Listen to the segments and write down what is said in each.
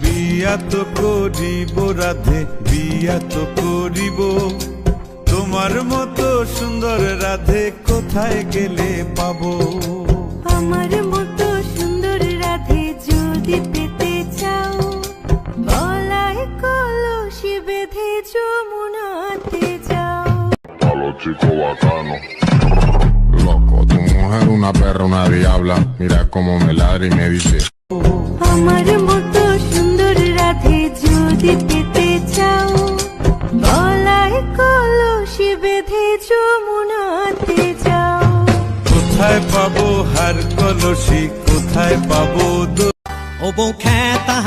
বিয়া তো করিব রাধে, বিয়া তো করিব। তোমার মতো সুন্দর রাধে কোথায় গেলে পাবো? আমার মতো সুন্দর রাধে যদি পেতে চাও, গলায় কলসি বেঁধে যমুনাতে যাও। Palo chico bacano. Loco, tu mujer una perra, una diabla. Mira cómo me ladra y me dice. আমার মতো সুন্দর রাধে যদি পেতে চাও, গলায় কলসি বেঁধে যমুনাতে যাও। কোথায় পাবো হার কলসি, কোথায় পাবো ও বউ খেতা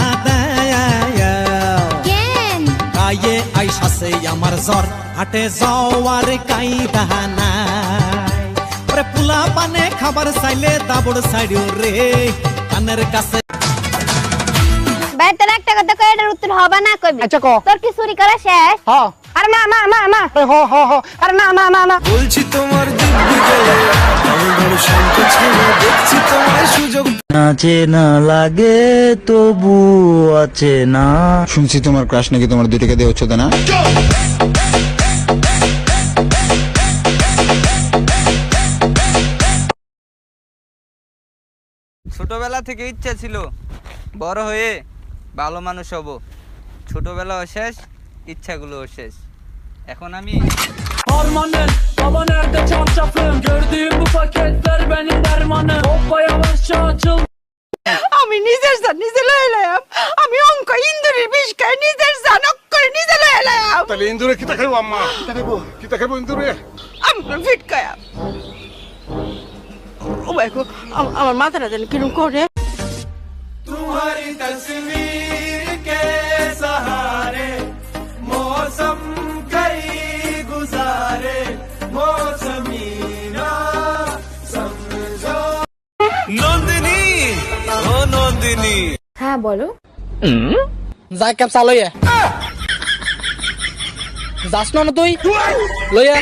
কেন গায়ে আইসাছে আমার জ্বর, হাটে যাওয়ার কাইদা নাই। ওরে পোলা পানে খাবার চাইলে দাবড় সাইডো রে কানের কাছে। ভাই তোর একটা কথা কই, এটার উত্তর হবে না কইবি। আচ্ছা ক। তোর কি চুরি করা শেষ? হ্যাঁ। আরে না না না না, হ হ হ, আরে না না না না। বলছি তোমার দিব্যি গেলে আমি বড় শান্ত ছেলে, দেখছি তোমার সুযোগ। নাচে না লাগে তবু আছে না। শুনছি তোমার ক্রাশ নাকি তোমার 2 টাকা দিয়ে হচ্ছে না। ছোটবেলা থেকে ইচ্ছা ছিল বড় হয়ে ভালো মানুষ হব। ছোটবেলাও শেষ, ইচ্ছাগুলোও শেষ। এখন আমি Harmanın baba nerede çarşafım, gördüğüm bu paketler benim dermanım. Hoppa yavaşça açıl. আমি নিজের জান নিজে লয়ে এলাম। আমি অঙ্ক ইন্দুরের বিষ খাই, নিজের জান অক্ষরে নিজে লয়ে এলাম। Dale, indure, kita খাইবো আম্মা? Kita খাইবো indure? আমি ফিট খায়া। ও ভাই গো, আমার মাথাটা যেন কিরম করে। तुम्हारी तस्वीर के सहारे मौसम कई गुजारे, मौसमी ना समझो। नंदिनी, ओ नंदिनी। হ্যাঁ বলো। যাই কাপ চালইয়া। যাস না তুই লইয়া